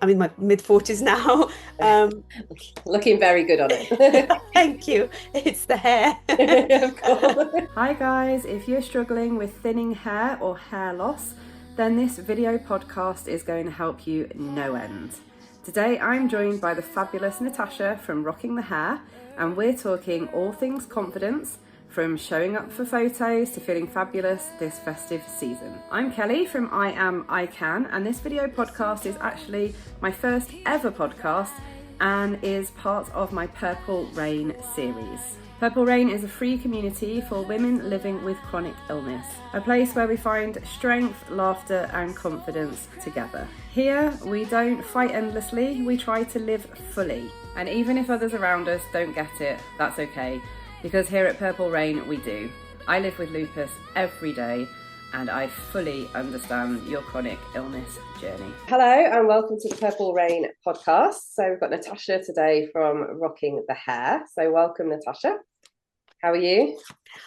I'm in my mid-40s now. Um, Looking very good on it. Thank you. It's the hair. Of course. Hi guys, if you're struggling with thinning hair or hair loss, then this video podcast is going to help you no end. Today I'm joined by the fabulous Natasha from Rocking the Hair, and we're talking all things confidence, from showing up for photos to feeling fabulous this festive season. I'm Kelly from I Am I Can, and this video podcast is actually my first ever podcast and is part of my Purple Rain series. Purple Rain is a free community for women living with chronic illness, a place where we find strength, laughter and confidence together. Here, we don't fight endlessly, we try to live fully. And even if others around us don't get it, that's okay, because here at Purple Rain we do. I live with lupus every day and I fully understand your chronic illness journey. Hello and welcome to the Purple Rain podcast. So we've got Natasha today from Rocking the Hair. So welcome, Natasha. How are you?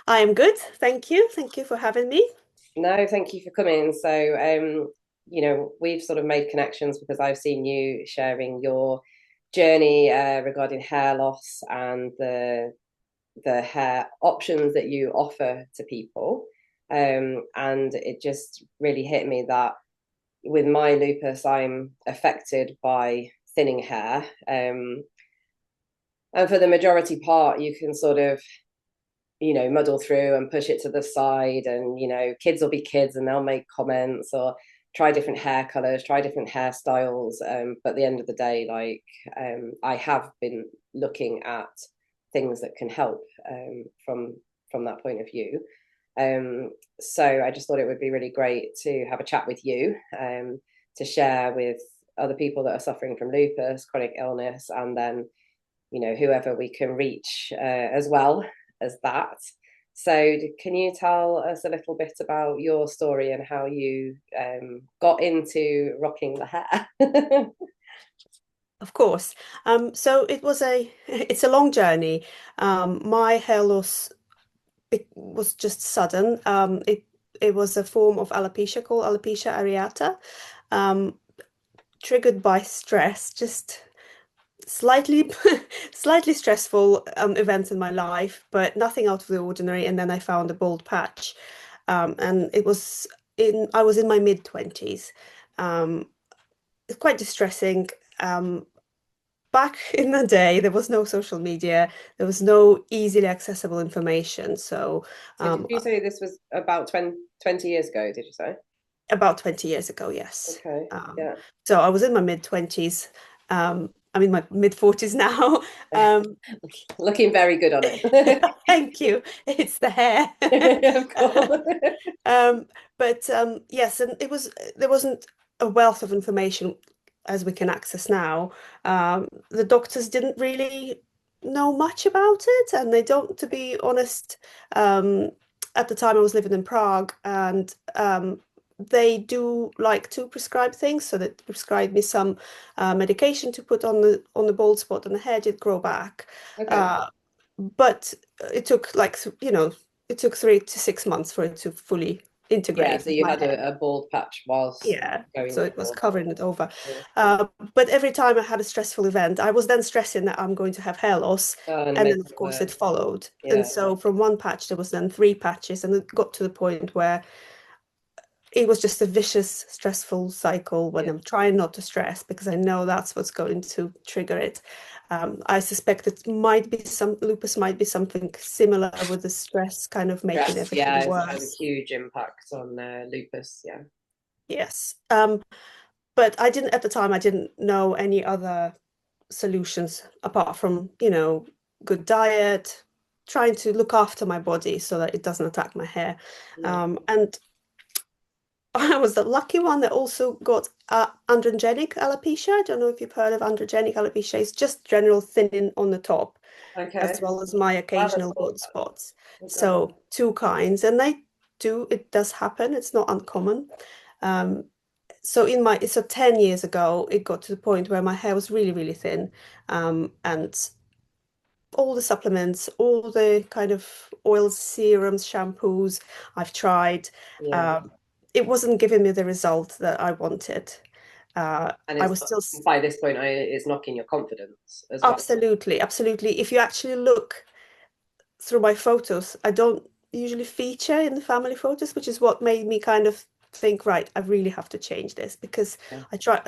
I am good. Thank you. Thank you for having me. No, thank you for coming. So, we've sort of made connections because I've seen you sharing your journey regarding hair loss and the hair options that you offer to people. And it just really hit me that with my lupus, I'm affected by thinning hair. And for the majority part, you can sort of, muddle through and push it to the side. And, kids will be kids and they'll make comments or try different hair colors, try different hairstyles. But at the end of the day, I have been looking at things that can help from that point of view. So I just thought it would be really great to have a chat with you, to share with other people that are suffering from lupus, chronic illness, and then, whoever we can reach as well as that. So can you tell us a little bit about your story and how you got into rocking the hair? Of course. So it's a long journey. My hair loss was just sudden. It was a form of alopecia called alopecia areata, triggered by stress, just slightly slightly stressful events in my life, but nothing out of the ordinary. And then I found a bald patch, and I was in my mid-20s. It's quite distressing. Back in the day, there was no social media, there was no easily accessible information. So did you say this was about 20 years ago, did you say? About 20 years ago, yes. Okay, yeah. So I was in my mid-20s. I'm in my mid-40s now. Um, Looking very good on it. Thank you. It's the hair. Of course. Yes, and there wasn't a wealth of information as we can access now. The doctors didn't really know much about it, and they don't, to be honest. At the time I was living in Prague, and they do like to prescribe things, so they prescribed me some medication to put on the bald spot, and the hair did grow back. Okay. But it took it took 3 to 6 months for it to fully Yeah, integrate so with you my had hair. a bald patch whilst Yeah, going so it was before. covering it over. Yeah. But every time I had a stressful event, I was then stressing that I'm going to have hair loss. Oh, and it And then, makes of it course, it worse. followed. And Yeah. so from one patch, there was then 3 patches. And it got to the point where it was just a vicious, stressful cycle when Yeah. I'm trying not to stress because I know that's what's going to trigger it. I suspect it might be lupus might be something similar with the stress kind of making Stress, everything yeah, it has a worse. huge impact on lupus. Yeah. Yes. But at the time, I didn't know any other solutions apart from, good diet, trying to look after my body so that it doesn't attack my hair. Yeah. And I was the lucky one that also got androgenic alopecia. I don't know if you've heard of androgenic alopecia. It's just general thinning on the top, as Okay. well as my Wow, that's occasional cool. bald spots. Oh, God. So two kinds, and it does happen. It's not uncommon. Um, so 10 years ago, it got to the point where my hair was really, really thin, and all the supplements, all the kind of oils, serums, shampoos I've tried. Yeah. Um, it wasn't giving me the result that I wanted. And I it's was still by this point, it's knocking your confidence as well. absolutely, absolutely. If you actually look through my photos, I don't usually feature in the family photos, which is what made me kind of think, right, I really have to change this because Yeah. I try,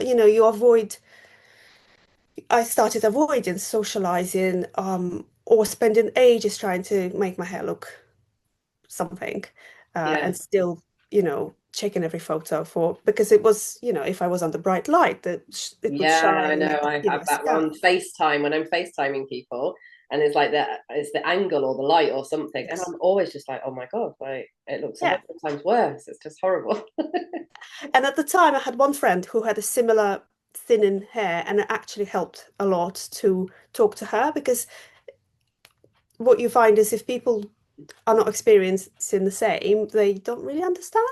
I started avoiding socializing, or spending ages trying to make my hair look something, Yeah. and still, checking every photo for because it was, if I was under bright light, that it would Yeah, I shine and know. I could I see have my that scalp. on FaceTime when I'm FaceTiming people, and it's like it's the angle or the light or something, and Yes. I'm always just like, oh my God, like it looks a Yeah. hundred times worse. It's just horrible. And at the time, I had one friend who had a similar thinning hair, and it actually helped a lot to talk to her because what you find is if people are not experiencing the same, they don't really understand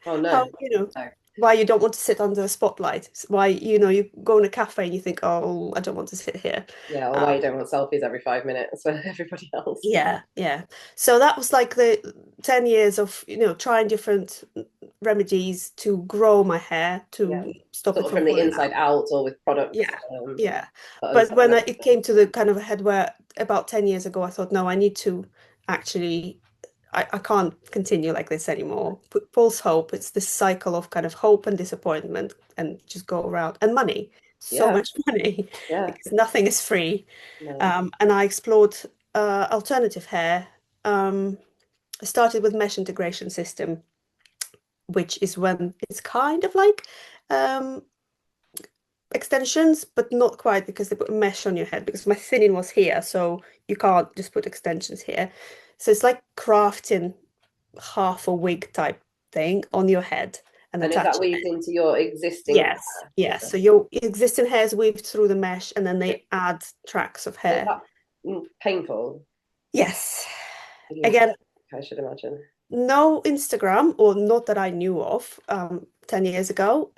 Oh how, no, no. why you don't want to sit under a spotlight. Why, you go in a cafe and you think, oh, I don't want to sit here. Yeah, or why you Um, don't want selfies every 5 minutes for everybody else. yeah, yeah. So that was like the 10 years of, trying different remedies to grow my hair, Yeah, to stop sort it of from from the falling inside out. out or with products. Yeah, yeah. But But when understand it came to the kind of a head where about 10 years ago, I thought, no, I need to actually, I can't continue like this anymore. False hope, it's this cycle of kind of hope and disappointment and just go around. And money, so yeah, much money, yeah, because nothing is free. no, And I explored alternative hair. I started with mesh integration system, which is when it's kind of like um, extensions, but not quite because they put a mesh on your head because my thinning was here, so you can't just put extensions here. So it's like crafting half a wig type thing on your head and and is that attaching weaved it. into your existing Yes, hair? Is yes. it? So your existing hair is weaved through the mesh and then they add tracks of And is hair. that painful? Yes. Yeah, Again, I should imagine. no Instagram, or not that I knew of, 10 years ago.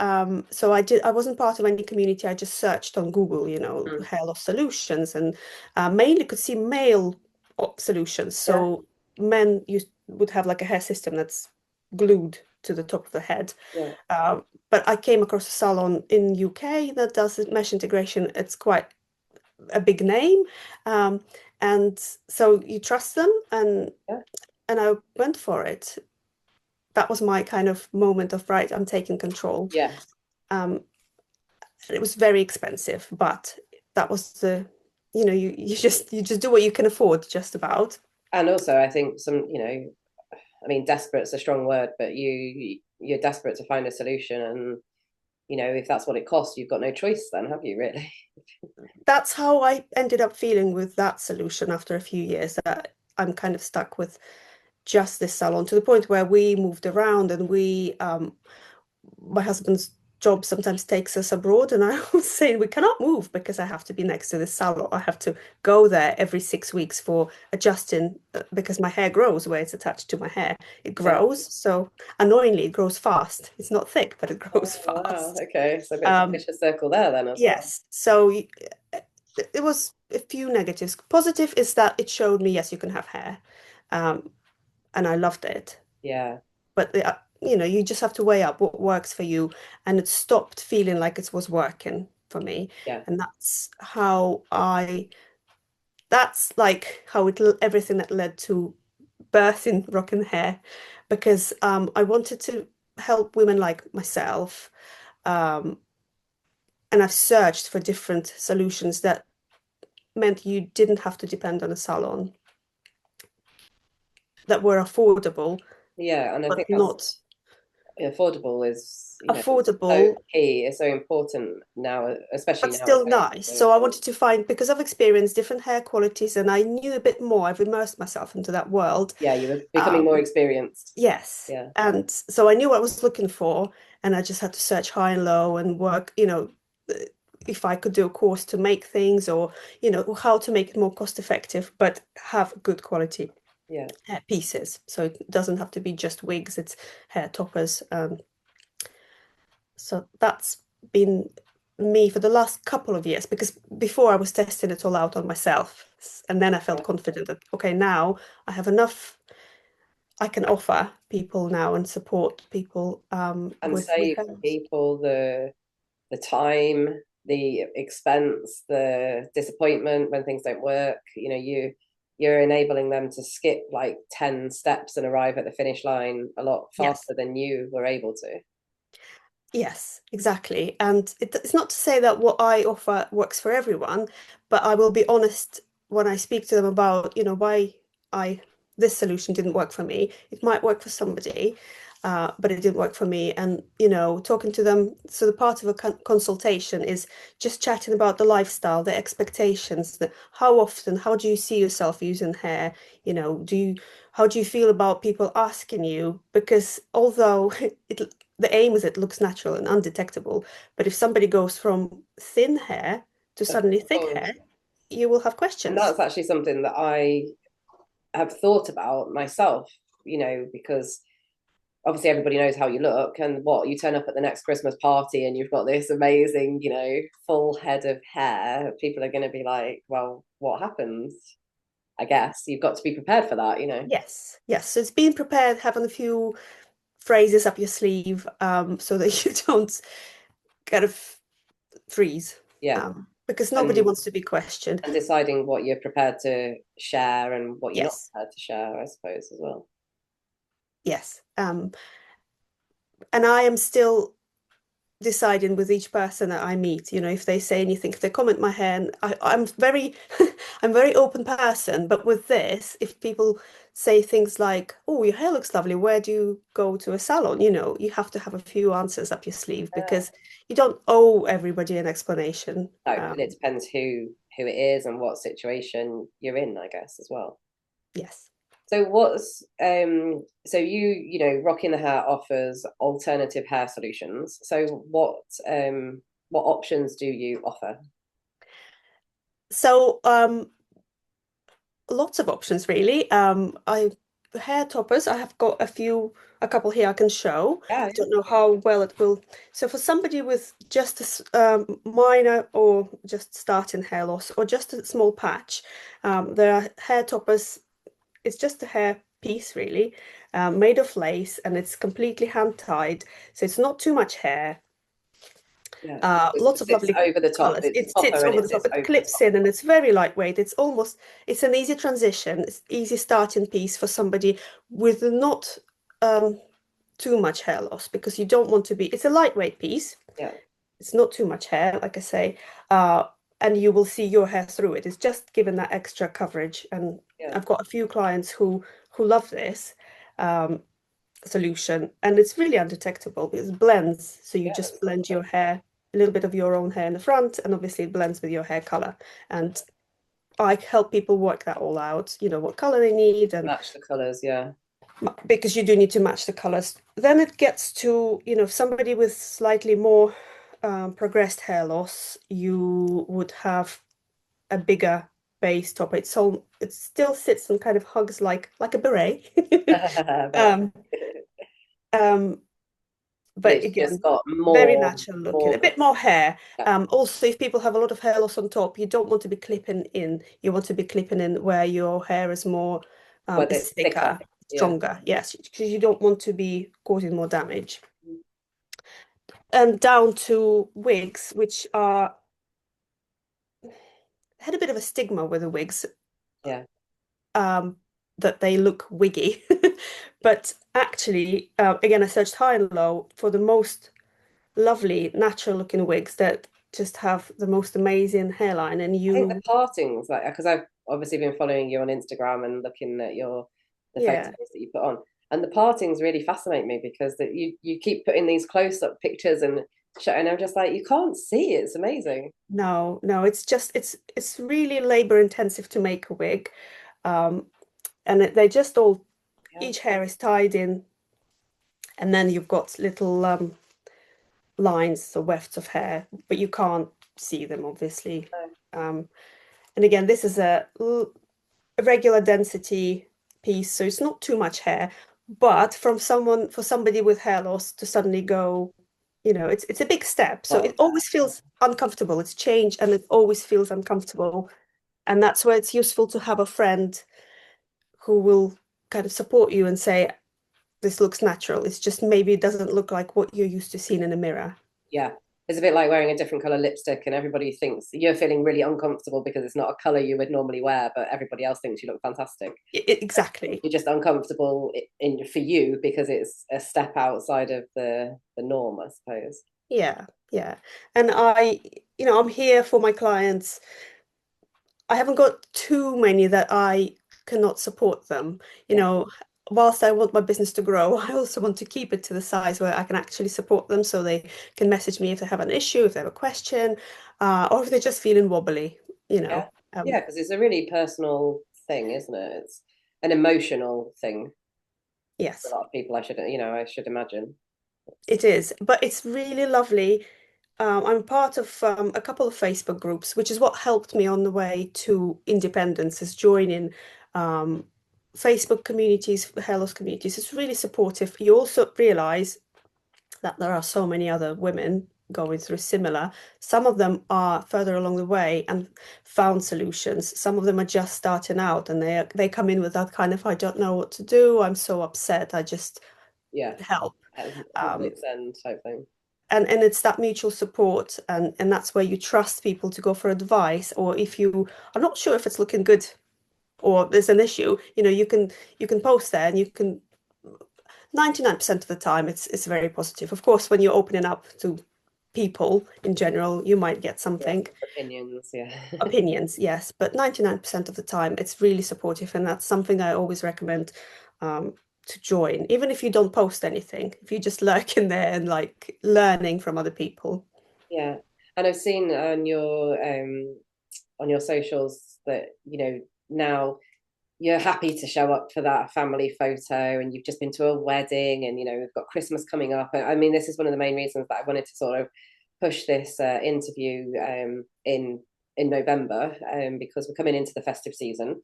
So I wasn't part of any community. I just searched on Google, Mm. hair loss solutions, and mainly could see male solutions. Yeah, So men would have like a hair system that's glued to the top of the head. yeah, But I came across a salon in UK that does mesh integration. It's quite a big name. Um, and so you trust them, yeah, and I went for it. That was my kind of moment of, right, I'm taking control. yeah. Um, and it was very expensive, but that was you just do what you can afford, just about. And also, I think I mean, desperate's a strong word, but you're desperate to find a solution, and if that's what it costs, you've got no choice. Then, have you really? That's how I ended up feeling with that solution after a few years, that I'm kind of stuck with just this salon, to the point where we moved around, and my husband's job sometimes takes us abroad, and I was saying we cannot move because I have to be next to this salon. I have to go there every 6 weeks for adjusting, because my hair grows where it's attached to my hair. It Yeah. grows, so annoyingly it grows fast. It's not thick, but it grows Oh, wow. fast. Okay. So a bit of a Um, vicious circle there then as well. yes, so it was a few negatives. Positive is that it showed me, yes, you can have hair, um, and I loved it. Yeah. But you just have to weigh up what works for you, and it stopped feeling like it was working for me. Yeah. And that's like how everything that led to birthing Rock and Hair, because I wanted to help women like myself, um, and I've searched for different solutions that meant you didn't have to depend on a salon, that were affordable Yeah. And I but think that's not affordable is, so affordable, key. It's so important now, especially but still nowadays. nice. So I wanted to find, because I've experienced different hair qualities and I knew a bit more, I've immersed myself into that world. Yeah, you were becoming more Um, experienced. yes. Yeah. And so I knew what I was looking for, and I just had to search high and low and work, if I could do a course to make things, or, how to make it more cost effective, but have good quality Yeah. hair pieces. So it doesn't have to be just wigs, it's hair toppers. So that's been me for the last couple of years, because before I was testing it all out on myself. And then I felt Yeah. confident that, okay, now I have enough I can offer people now and support people And with save hair loss. people the time, the expense, the disappointment when things don't work. You're enabling them to skip like 10 steps and arrive at the finish line a lot Yes. faster than you were able to. Yes, exactly. And it's not to say that what I offer works for everyone, but I will be honest when I speak to them about, why I this solution didn't work for me. It might work for somebody, but it didn't work for me. And, talking to them. So the part of a consultation is just chatting about the lifestyle, the expectations, how often, how do you see yourself using hair? How do you feel about people asking you? Because although the aim is it looks natural and undetectable. But if somebody goes from thin hair to Of suddenly thick course. hair, you will have And questions. that's actually something that I have thought about myself, because obviously everybody knows how you look, and what you turn up at the next Christmas party and you've got this amazing, full head of hair, people are going to be like, well, what happens? I guess you've got to be prepared for that. Yes, yes. So it's being prepared, having a few phrases up your sleeve, so that you don't kind of freeze. Yeah. Because nobody and wants to be questioned. and deciding what you're prepared to share and what you're not Yes, prepared to share, I suppose, as well. yes. And I am still deciding with each person that I meet, if they say anything, if they comment my hair, and I'm very, I'm very open person. But with this, if people say things like, "Oh, your hair looks lovely. Where do you go to a salon?" You have to have a few answers up your sleeve because you don't owe everybody an explanation. No, and it depends who it is and what situation you're in, I guess, as well. Yes. So so Rocking the Hair offers alternative hair solutions. So what options do you offer? So lots of options really. I hair toppers. I have got a couple here I can show. Yeah, Don't know how well it will. So for somebody with just a minor or just starting hair loss or just a small patch, there are hair toppers. It's just a hair piece really, made of lace, and it's completely hand tied, so it's not too much hair. yeah. Lots It of sits lovely over the top. colors. It's It sits copper and over it the top. sits It over the clips top. in, and it's very lightweight. It's an easy transition. It's easy starting piece for somebody with not too much hair loss, because you don't want to be. It's a lightweight piece. Yeah, It's not too much hair, like I say, and you will see your hair through it. It's just given that extra coverage, and yeah, I've got a few clients who love this. Um, Solution, and it's really undetectable because it blends, so you yeah. just That's blend your lovely. hair, a little bit of your own hair in the front, and obviously it blends with your hair color. And I help people work that all out, what color they need, and Match the colours, yeah. because you do need to match the colors. Then it gets to, somebody with slightly more progressed hair loss, you would have a bigger base top. It still sits and kind of hugs like a beret. But um, um, but but it's just again, got very more natural looking, more a bit more hair. yeah, Also, if people have a lot of hair loss on top, you don't want to be clipping in. You want to be clipping in where your hair is more whether is it's thicker. thicker, Yeah. stronger. Yes, because you don't want to be causing more damage. And down to wigs, which are had a bit of a stigma with the wigs, Yeah. um, that they look wiggy. But actually, again, I searched high and low for the most lovely natural looking wigs that just have the most amazing hairline, and I think the you partings, like, because I've obviously been following you on Instagram and looking at the photos yeah, that you put on, and the partings really fascinate me because that you keep putting these close up pictures and I'm just like, you can't see it. It's amazing. no, it's just it's really labor intensive to make a wig. um and they just all, Yeah. each hair is tied in, and then you've got little lines or wefts of hair, but you can't see them obviously. um and again, this is a regular density piece, so it's not too much hair. But for somebody with hair loss to suddenly go, it's a big step. So Well, it always feels uncomfortable. It's change, and it always feels uncomfortable. And that's where it's useful to have a friend who will kind of support you and say, this looks natural. It's just maybe it doesn't look like what you're used to seeing in a mirror. yeah, It's a bit like wearing a different color lipstick, and everybody thinks you're feeling really uncomfortable because it's not a color you would normally wear, but everybody else thinks you look fantastic. Exactly. You're just uncomfortable for you because it's a step outside of the norm, I suppose. Yeah, yeah. And I'm here for my clients. I haven't got too many that I cannot support them. You Yeah, know, whilst I want my business to grow, I also want to keep it to the size where I can actually support them so they can message me if they have an issue, if they have a question, or if they're just feeling wobbly, you yeah, know. yeah, because it's a really personal thing, isn't it? It's an emotional thing for a Yes, lot of people. I should imagine. it is. But it's really lovely. I'm part of a couple of Facebook groups, which is what helped me on the way to independence, is joining um, Facebook communities, hair loss communities. It's really supportive. You also realize that there are so many other women going through similar. Some of them are further along the way and found solutions. Some of them are just starting out and they come in with that kind of, I don't know what to do. I'm so upset. I just Yeah, help. help Um, its end type thing. and it's that mutual support and that's where you trust people to go for advice, or if you are not sure if it's looking good or there's an issue, you can post there and you can 99% of the time it's very positive. Of course, when you're opening up to people in general, you might get Yeah, something opinions. Yeah, opinions, yes, but 99% of the time it's really supportive, and that's something I always recommend to join, even if you don't post anything, if you just lurk in there and like learning from other people. yeah. And I've seen on your socials that now you're happy to show up for that family photo, and you've just been to a wedding, and we've got Christmas coming up. I mean, this is one of the main reasons that I wanted to sort of push this interview in November, because we're coming into the festive season.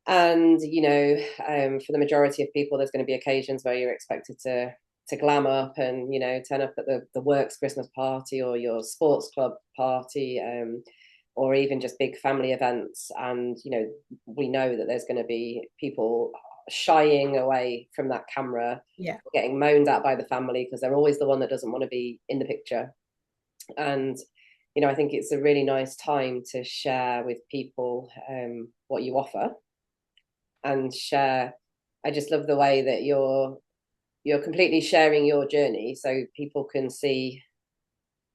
And for the majority of people, there's going to be occasions where you're expected to glam up and turn up at the works Christmas party or your sports club party, or even just big family events. And we know that there's going to be people shying away from that camera, Yeah, getting moaned at by the family because they're always the one that doesn't want to be in the picture. And I think it's a really nice time to share with people what you offer and share. I just love the way that you're completely sharing your journey so people can see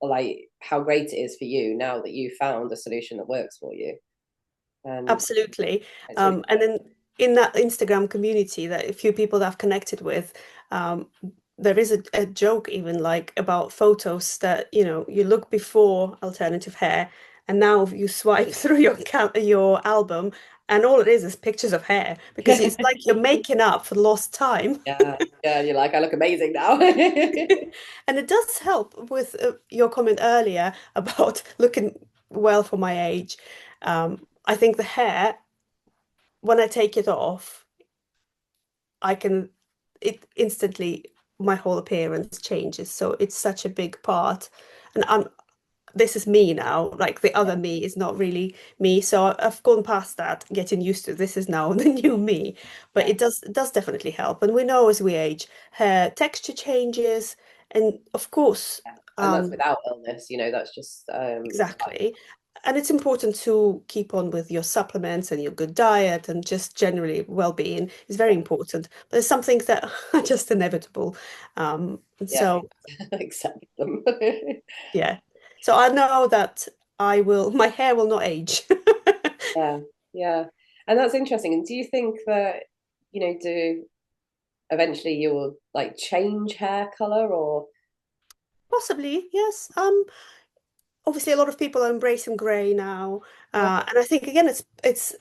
like how great it is for you now that you found a solution that works for you. And absolutely. it's really And then in that Instagram community that a few people that I've connected with, um, there is a joke even like about photos that, you look before alternative hair and now you swipe through your album and all it is pictures of hair because it's like you're making up for lost time. yeah, yeah, you're like, I look amazing now. And it does help with your comment earlier about looking well for my age. I think the hair, when I take it off, I can, it instantly, my whole appearance changes. So it's such a big part. And this is me now. Like the Yeah, other me is not really me. So I've gone past that, getting used to this is now the new me. But yeah, it does definitely help. And we know as we age, hair texture changes. And of course, yeah. And that's um, without illness, that's just exactly. And it's important to keep on with your supplements and your good diet and just generally well-being is very important. But there's some things that are just inevitable. And yeah, so, accept them. yeah. So I know that my hair will not age. Yeah, yeah. And that's interesting. And do you think that, do eventually you will like change hair color or Possibly, yes. Obviously a lot of people are embracing grey now. yeah. And I think again it's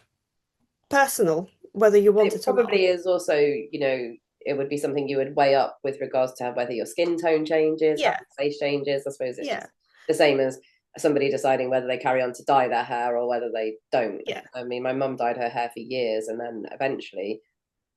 personal whether you want It it or not. probably is also, it would be something you would weigh up with regards to whether your skin tone changes, how Yeah, your face changes. I suppose it's yeah, just the same as somebody deciding whether they carry on to dye their hair or whether they don't. yeah, I mean, my mum dyed her hair for years, and then eventually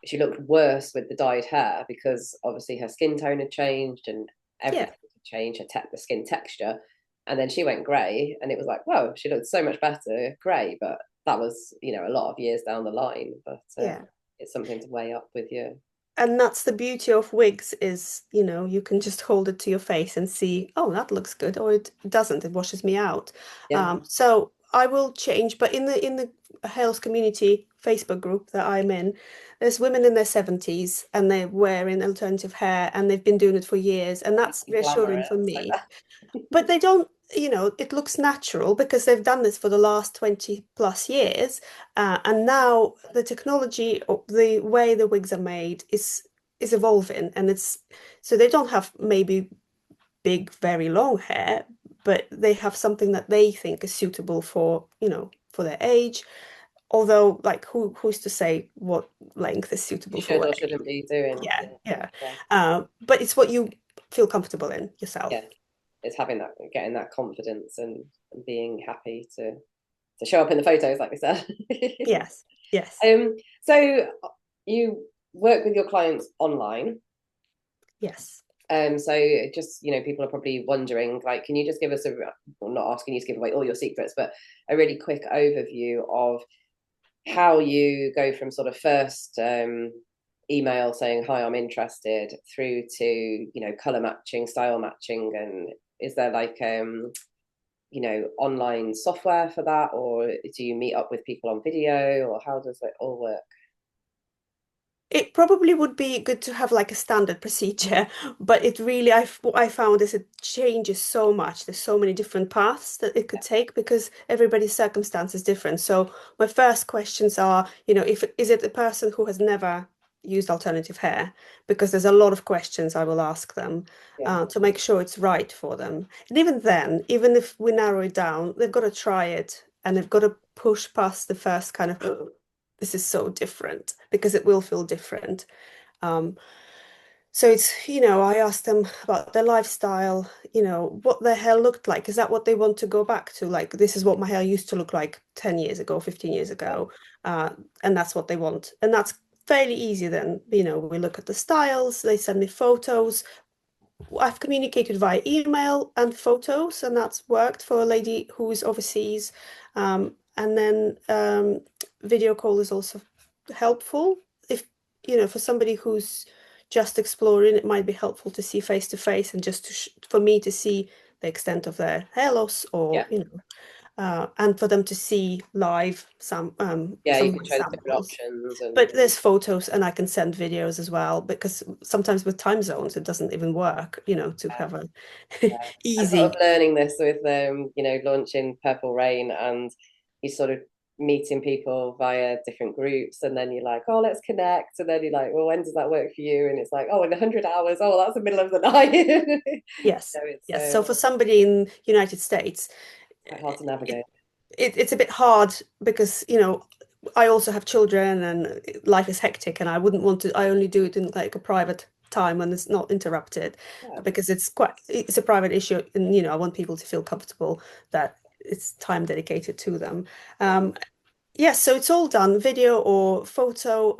she looked worse with the dyed hair because obviously her skin tone had changed and yeah, everything had changed, the skin texture. And then she went grey, and it was like, whoa, she looked so much better grey. But that was, a lot of years down the line. But yeah. it's something to weigh up with you. and that's the beauty of wigs is, you can just hold it to your face and see, oh, that looks good, or it doesn't, it washes me out. Yeah. So I will change, but in the hair loss community Facebook group that I'm in, there's women in their 70s and they're wearing alternative hair and they've been doing it for years, and that's reassuring Glamorous for like me. that. But they don't, it looks natural because they've done this for the last 20 plus years. And now the technology, or the way the wigs are made is evolving. And so they don't have maybe big, very long hair, but they have something that they think is suitable for their age. Although, like, who's to say what length is You suitable for should or what shouldn't age? be doing. Yeah, yeah. Yeah. But it's what you feel comfortable in yourself. Yeah. It's having that, getting that confidence and being happy to show up in the photos, like we said. Yes, yes, So you work with your clients online. yes. So just, people are probably wondering, like, can you just give us well, not asking you to give away all your secrets, but a really quick overview of how you go from sort of first email saying, hi, I'm interested, through to, color matching, style matching, and is there like online software for that, or do you meet up with people on video, or how does it all work? It probably would be good to have like a standard procedure, but it really, what I found is it changes so much. There's so many different paths that it could take because everybody's circumstance is different. So my first questions are, if is it a person who has never used alternative hair? Because there's a lot of questions I will ask them Yeah. to make sure it's right for them. And even then, even if we narrow it down, they've got to try it and they've got to push past the first kind of this is so different because it will feel different. Um, so it's, I asked them about their lifestyle, what their hair looked like. Is that what they want to go back to? Like, this is what my hair used to look like 10 years ago, 15 years ago. And that's what they want. And that's fairly easy then. We look at the styles, they send me photos. I've communicated via email and photos, and that's worked for a lady who is overseas. And then video call is also helpful. If, for somebody who's just exploring, it might be helpful to see face to face and just for me to see the extent of their hair loss, or, Yeah. And for them to see live some Yeah, some you of can my show the different samples. options and But there's photos and I can send videos as well because sometimes with time zones it doesn't even work, to have a I'm sort of easy. learning this with launching Purple Rain, and you sort of meeting people via different groups, and then you're like, oh, let's connect, and then you're like, well, when does that work for you? And it's like, oh, in 100 hours, oh, that's the middle of the night. Yes. So it's Yes. So for somebody in United States, quite hard to navigate. it's a bit hard because, I also have children and life is hectic and I only do it in like a private time when it's not interrupted Yeah. because it's a private issue and, I want people to feel comfortable that it's time dedicated to them. Yes, so it's all done, video or photo.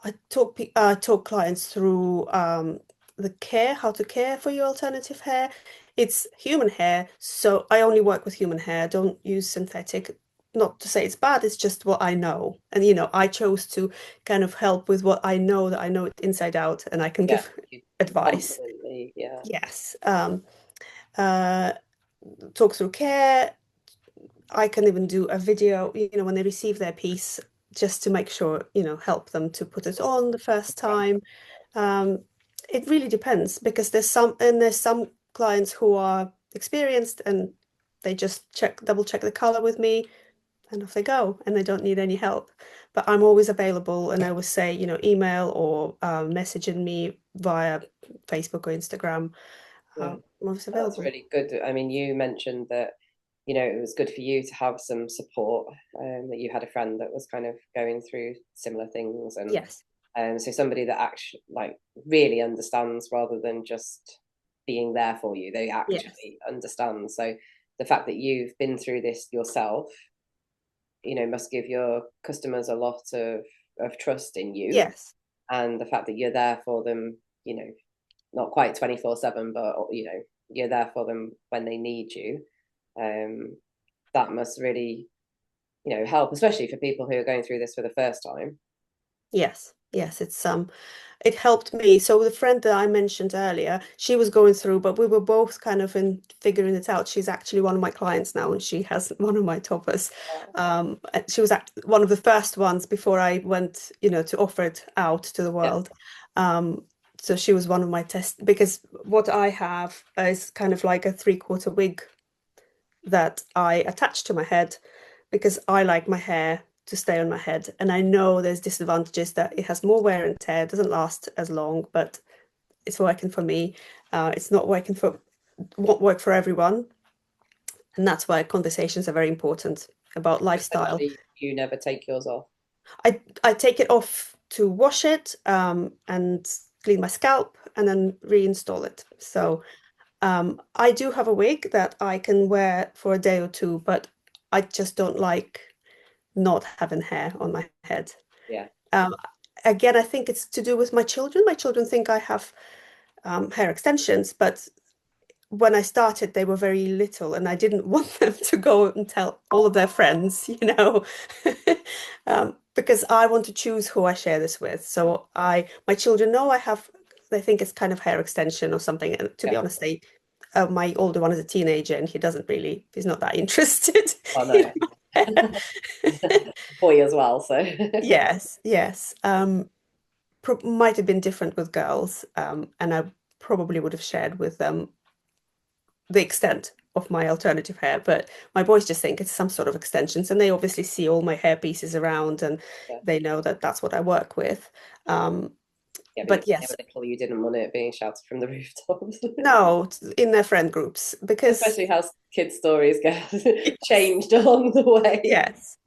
I talk clients through how to care for your alternative hair. It's human hair, so I only work with human hair. I don't use synthetic. Not to say it's bad, it's just what I know. And I chose to kind of help with what I know, that I know it inside out and I can Yeah, give you advice. confidently, yeah. Yes. Uh, Talk through care. I can even do a video, when they receive their piece, just to make sure, help them to put it on the first time. Um, it really depends because there's some clients who are experienced and they just double check the color with me and off they go and they don't need any help. But I'm always available and I always say, email or messaging me via Facebook or Instagram. Yeah. I'm always That's available. really good. I mean, you mentioned that, it was good for you to have some support, that you had a friend that was kind of going through similar things, and Yes. so somebody that actually like really understands rather than just being there for you. They Yes. actually understand. So the fact that you've been through this yourself, must give your customers a lot of trust in you, Yes. and the fact that you're there for them, not quite 24/7, but you're there for them when they need you. That must really, help, especially for people who are going through this for the first time. Yes. Yes, it helped me. So the friend that I mentioned earlier, she was going through, but we were both kind of in figuring it out. She's actually one of my clients now, and she has one of my toppers. And she was one of the first ones before I went, to offer it out to the Yeah, world. Um, so she was one of my tests because what I have is kind of like a 3/4 wig that I attach to my head because I like my hair to stay on my head. And I know there's disadvantages that it has more wear and tear, doesn't last as long, but it's working for me. It's not working won't work for everyone. And that's why conversations are very important about lifestyle. essentially you never take yours off. I take it off to wash it and clean my scalp and then reinstall it. So I do have a wig that I can wear for a day or two, but I just don't like not having hair on my head. Yeah. Um, Again, I think it's to do with my children. My children think I have hair extensions, but when I started, they were very little, and I didn't want them to go and tell all of their friends, because I want to choose who I share this with. So my children know they think it's kind of hair extension or something. And to be Yeah. honest, my older one is a teenager, and he's not that interested. Oh no. Boy as well, so Yes, yes. Might have been different with girls, and I probably would have shared with them the extent of my alternative hair, but my boys just think it's some sort of extensions, and they obviously see all my hair pieces around, and yeah. they know that that's what I work with. Yeah, but But yes, you didn't want it being shouted from the rooftops. no, in their friend groups, because Especially how kids' stories get yes, changed along the way. yes.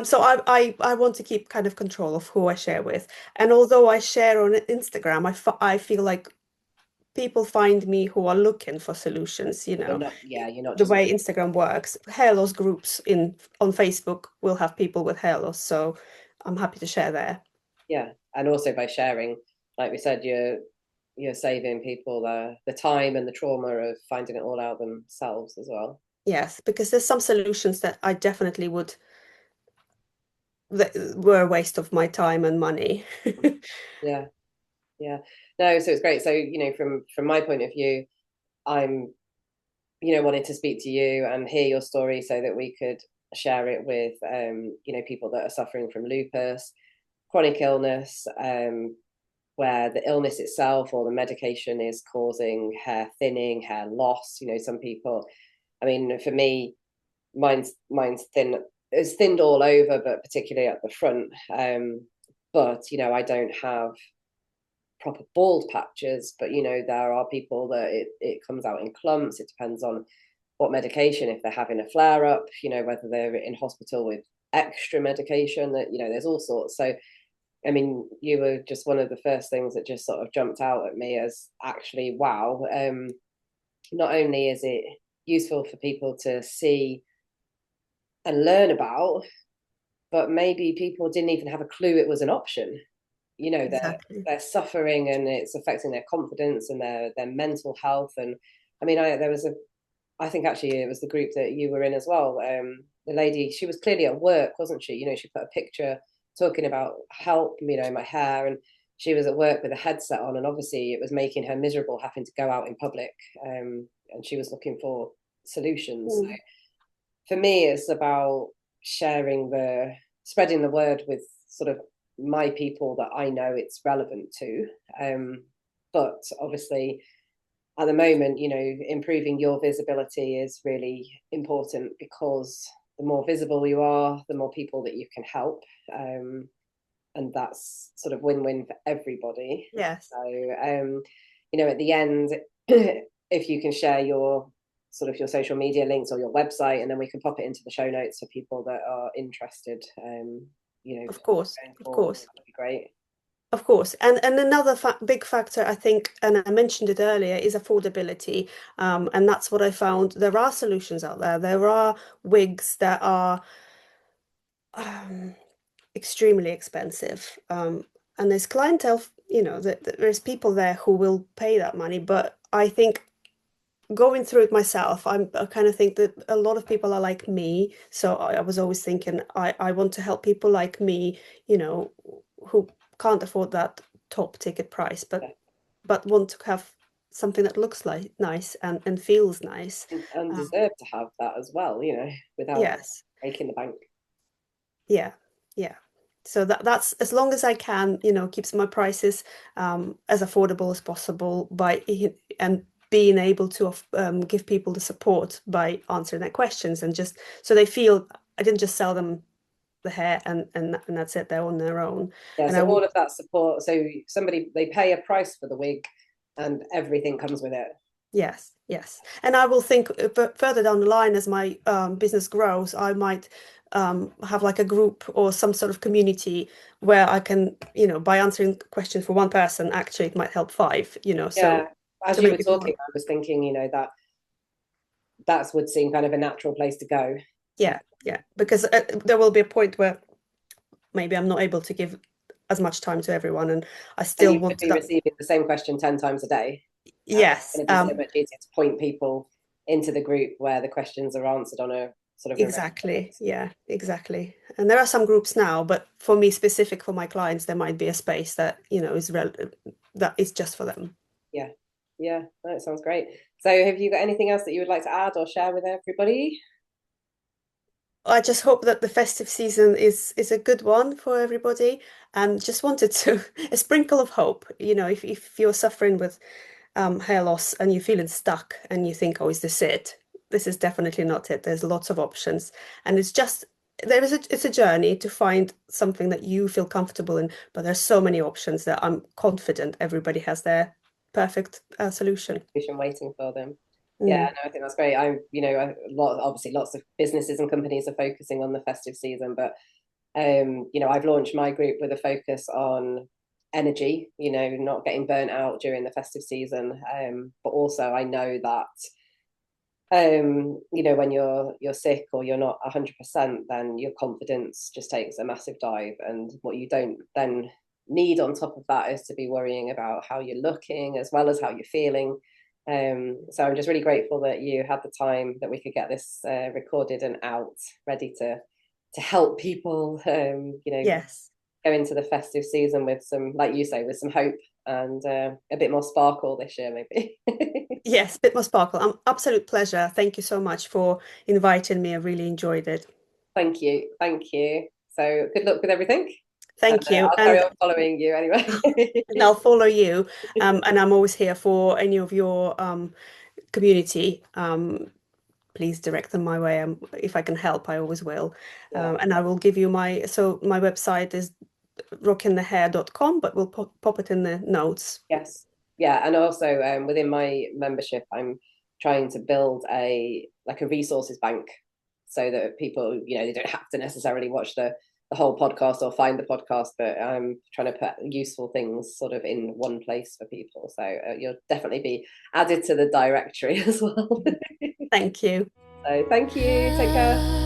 So I want to keep kind of control of who I share with, and although I share on Instagram, I feel like people find me who are looking for solutions, You're not the just way Instagram works. Hair loss groups on Facebook will have people with hair loss, so I'm happy to share there. yeah, and also by sharing, like we said, you're saving people the time and the trauma of finding it all out themselves as well. Yes, because there's some solutions that I definitely would that were a waste of my time and money. Yeah, yeah. No, so it's great. So, from my point of view, I'm, wanting to speak to you and hear your story so that we could share it with, people that are suffering from lupus, chronic illness, where the illness itself or the medication is causing hair thinning, hair loss. Some people, I mean, for me, mine's thin. It's thinned all over, but particularly at the front. But I don't have proper bald patches. But there are people that it comes out in clumps. It depends on what medication, if they're having a flare up. Whether they're in hospital with extra medication. That there's all sorts. So I mean, you were just one of the first things that just sort of jumped out at me as actually, wow. Not only is it useful for people to see and learn about, but maybe people didn't even have a clue it was an option. Exactly. They're suffering and it's affecting their confidence and their mental health. And I mean, I think actually it was the group that you were in as well. The lady, she was clearly at work, wasn't she? She put a picture talking about help, my hair, and she was at work with a headset on, and obviously it was making her miserable having to go out in public. And she was looking for solutions. So Mm. for me, it's about spreading the word with sort of my people that I know it's relevant to. But obviously, at the moment, improving your visibility is really important because the more visible you are, the more people that you can help. And that's sort of win-win for everybody. Yes. So, at the end, if you can share your social media links or your website, and then we can pop it into the show notes for people that are interested. Of course, going of forward, course. that'd be great. Of course, and another big factor, I think, and I mentioned it earlier, is affordability. And that's what I found. There are solutions out there. There are wigs that are um, extremely expensive. And there's clientele, that there's people there who will pay that money. But I think going through it myself, I kind of think that a lot of people are like me. So I was always thinking, I want to help people like me, who can't afford that top ticket price, Yeah. but want to have something that looks like nice and feels nice. And deserve to have that as well, you know, without Yes. breaking the bank. Yeah, yeah. So that's as long as I can, you know, keeps my prices as affordable as possible and being able to give people the support by answering their questions, and just so they feel I didn't just sell them the hair and that's it, they're on their own. Yeah, And so all of that support. So they pay a price for the wig and everything comes with it. Yes, yes. And I will think further down the line as my business grows, I might have like a group or some sort of community where I can, you know, by answering questions for one person, actually it might help five, you know, Yeah, so as to you were make it more. talking, I was thinking, you know, that would seem kind of a natural place to go. Yeah, yeah, because there will be a point where maybe I'm not able to give as much time to everyone, and I And still you could want be that. receiving the same question 10 times a day. It's Yes, going to be so much easier to point people into the group where the questions are answered on a sort of a regular exactly. basis. Yeah, exactly. And there are some groups now, but for me, specific for my clients, there might be a space that, you know, that is just for them. Yeah, yeah, that sounds great. So have you got anything else that you would like to add or share with everybody? I just hope that the festive season is a good one for everybody, and just wanted to a sprinkle of hope. You know, if you're suffering with hair loss and you're feeling stuck and you think, oh, is this it? This is definitely not it. There's lots of options, and it's a journey to find something that you feel comfortable in. But there's so many options that I'm confident everybody has their perfect solution. Waiting for them. Yeah, Mm. no, I think that's great. Obviously lots of businesses and companies are focusing on the festive season, but you know, I've launched my group with a focus on energy, you know, not getting burnt out during the festive season. But also I know that you know, when you're sick or you're not 100%, then your confidence just takes a massive dive. And what you don't then need on top of that is to be worrying about how you're looking as well as how you're feeling. So I'm just really grateful that you had the time that we could get this recorded and out, ready to help people, you know, Yes. go into the festive season with some, like you say, with some hope and a bit more sparkle this year, maybe. Yes, a bit more sparkle. Absolute pleasure. Thank you so much for inviting me. I really enjoyed it. Thank you. Thank you. So good luck with everything. Thank you. I'll carry on following you anyway. And I'll follow you. And I'm always here for any of your community. Please direct them my way. If I can help, I always will. Yeah. And I will give you my website is rockingthehair.com, but we'll pop it in the notes. Yes. Yeah. And also within my membership, I'm trying to build a resources bank so that people, you know, they don't have to necessarily watch the whole podcast or find the podcast, but I'm trying to put useful things sort of in one place for people. So you'll definitely be added to the directory as well. Thank you. So thank you. Take care.